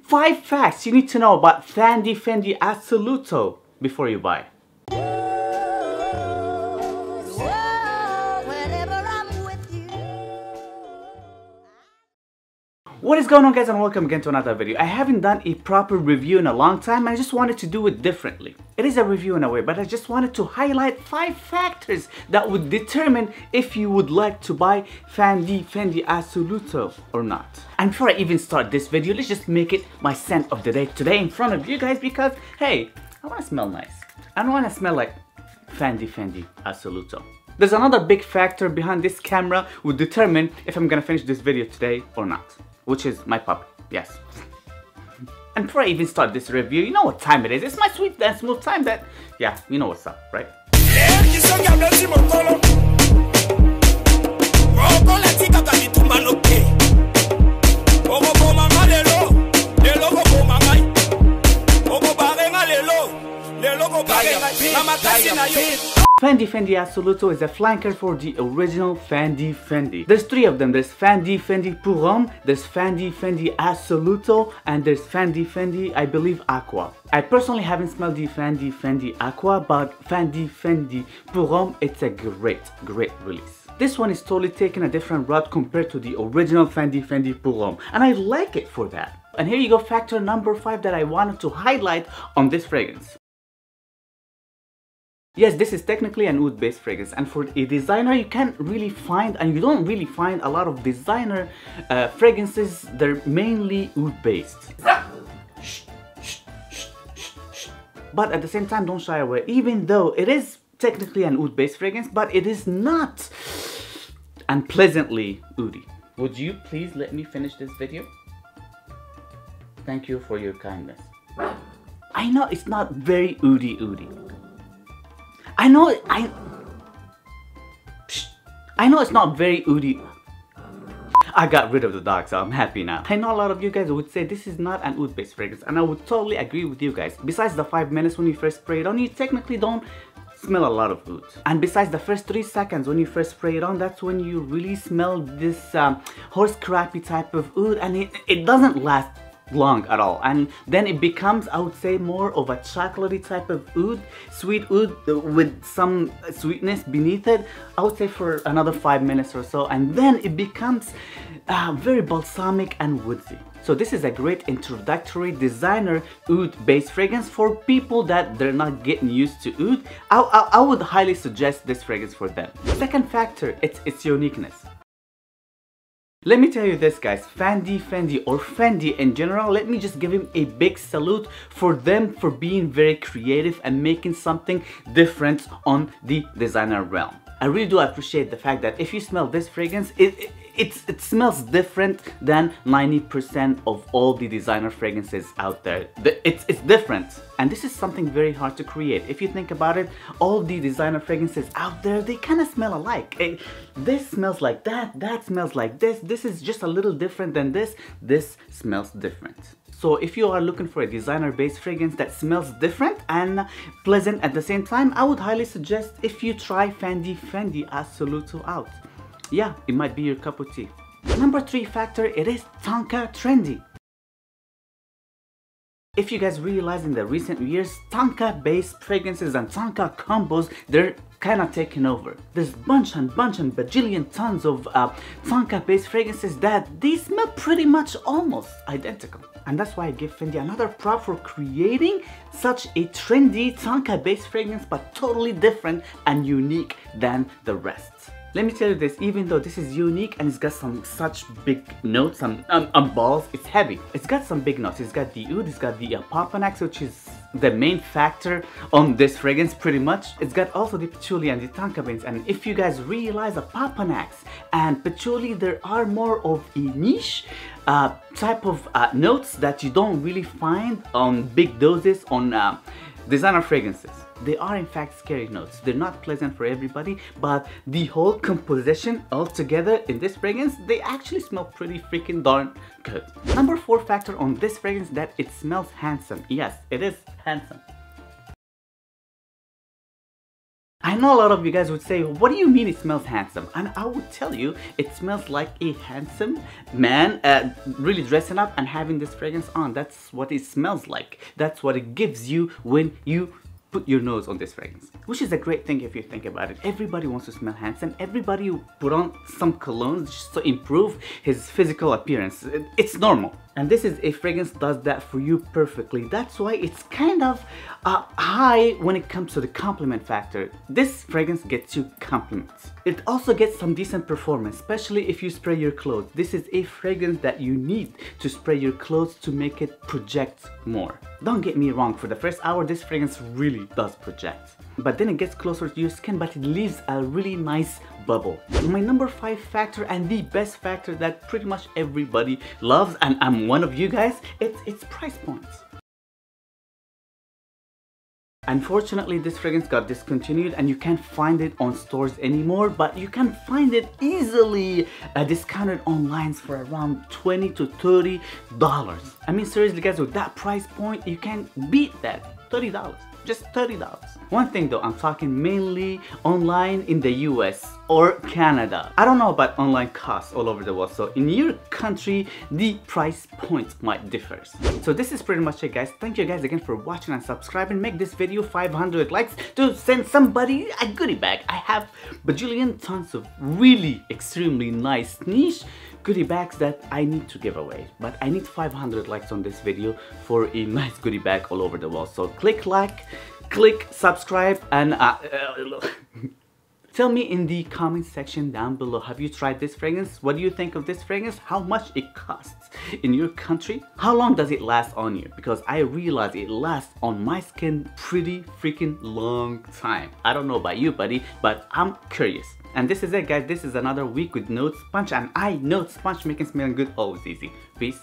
5 facts you need to know about Fendi Assoluto before you buy. What is going on, guys, and welcome again to another video. I haven't done a proper review in a long time and I just wanted to do it differently. It is a review in a way, but I just wanted to highlight 5 factors that would determine if you would like to buy Fendi Assoluto or not. And before I even start this video, let's just make it my scent of the day today in front of you guys because, hey, I want to smell nice. I don't want to smell like Fendi Assoluto. There's another big factor behind this camera would determine if I'm gonna finish this video today or not. Which is my puppy, yes. And before I even start this review, you know what time it is. It's my sweet dance move time that, yeah, you know what's up, right? Fendi Assoluto is a flanker for the original Fendi. There's 3 of them. There's Fendi Pour Homme, there's Fendi Assoluto, and there's Fendi I believe Aqua. I personally haven't smelled the Fendi Aqua, but Fendi Pour Homme, it's a great release. This one is totally taking a different route compared to the original Fendi Pour Homme, and I like it for that. And here you go, factor number 5 that I wanted to highlight on this fragrance. Yes, this is technically an oud-based fragrance, and for a designer you can't really find, and you don't really find a lot of designer fragrances. They're mainly oud-based. But at the same time, don't shy away. Even though it is technically an oud-based fragrance, but it is not unpleasantly oudy. Would you please let me finish this video? Thank you for your kindness. I know it's not very oudy. I know it's not very oudy. I got rid of the dog, so I'm happy now. I know a lot of you guys would say this is not an oud-based fragrance, and I would totally agree with you guys. Besides the 5 minutes when you first spray it on, you technically don't smell a lot of oud. And besides the first 3 seconds when you first spray it on, that's when you really smell this horse crappy type of oud, and it doesn't last long at all, and then it becomes, I would say, more of a chocolatey type of oud, sweet oud with some sweetness beneath it, I would say, for another 5 minutes or so, and then it becomes very balsamic and woodsy. So this is a great introductory designer oud based fragrance for people that they're not getting used to oud. I would highly suggest this fragrance for them. Second factor, it's its uniqueness. Let me tell you this, guys, Fendi or Fendi in general, let me just give him a big salute for them for being very creative and making something different on the designer realm. I really do appreciate the fact that if you smell this fragrance, it smells different than 90% of all the designer fragrances out there. It's different, and this is something very hard to create. If you think about it, all the designer fragrances out there, they kind of smell alike. This smells like that smells like this is just a little different than this smells different. So if you are looking for a designer-based fragrance that smells different and pleasant at the same time, I would highly suggest if you try Fendi Assoluto out. Yeah, it might be your cup of tea. Number 3 factor, it is TONKA trendy. If you guys realize in the recent years, TONKA based fragrances and TONKA combos, they're kind of taking over. There's bunch and bajillion tons of TONKA based fragrances that they smell pretty much almost identical. And that's why I give Fendi another prop for creating such a trendy TONKA based fragrance, but totally different and unique than the rest. Let me tell you this, even though this is unique and it's got such big notes, balls, it's heavy. It's got some big notes. It's got the oud, it's got the pampanax, which is the main factor on this fragrance pretty much. It's got also the patchouli and the tonka beans, and if you guys realize, the pampanax and patchouli, there are more of a niche type of notes that you don't really find on big doses on designer fragrances. They are in fact scary notes. They're not pleasant for everybody, but the whole composition altogether in this fragrance, they actually smell pretty freaking darn good. Number 4 factor on this fragrance, that it smells handsome. Yes, it is handsome. I know a lot of you guys would say, what do you mean it smells handsome? And I would tell you, it smells like a handsome man really dressing up and having this fragrance on. That's what it smells like. That's what it gives you when you put your nose on this fragrance, which is a great thing if you think about it. Everybody wants to smell handsome. Everybody put on some cologne just to improve his physical appearance. It's normal. And this is a fragrance does that for you perfectly. That's why it's kind of high when it comes to the compliment factor. This fragrance gets you compliments. It also gets some decent performance, especially if you spray your clothes. This is a fragrance that you need to spray your clothes to make it project more. Don't get me wrong, for the first hour this fragrance really does project. But then it gets closer to your skin, but it leaves a really nice bubble. My number 5 factor, and the best factor that pretty much everybody loves, and I'm one of you guys, it's price points. Unfortunately, this fragrance got discontinued and you can't find it on stores anymore, but you can find it easily discounted online for around $20 to $30. I mean, seriously guys, with that price point, you can beat that. $30. Just $30. One thing though, I'm talking mainly online in the US or Canada. I don't know about online costs all over the world, so in your country the price points might differ. So this is pretty much it guys. Thank you guys again for watching and subscribing. Make this video 500 likes to send somebody a goodie bag. I have bajillion tons of really extremely nice niche goodie bags that I need to give away, but I need 500 likes on this video for a nice goodie bag all over the world. So click like, click subscribe, and tell me in the comment section down below, have you tried this fragrance? What do you think of this fragrance? How much it costs in your country? How long does it last on you? Because I realize it lasts on my skin pretty freaking long time. I don't know about you buddy, but I'm curious. And this is it guys, this is another week with Note Sponge, and I know Sponge making smelling good always easy. Peace.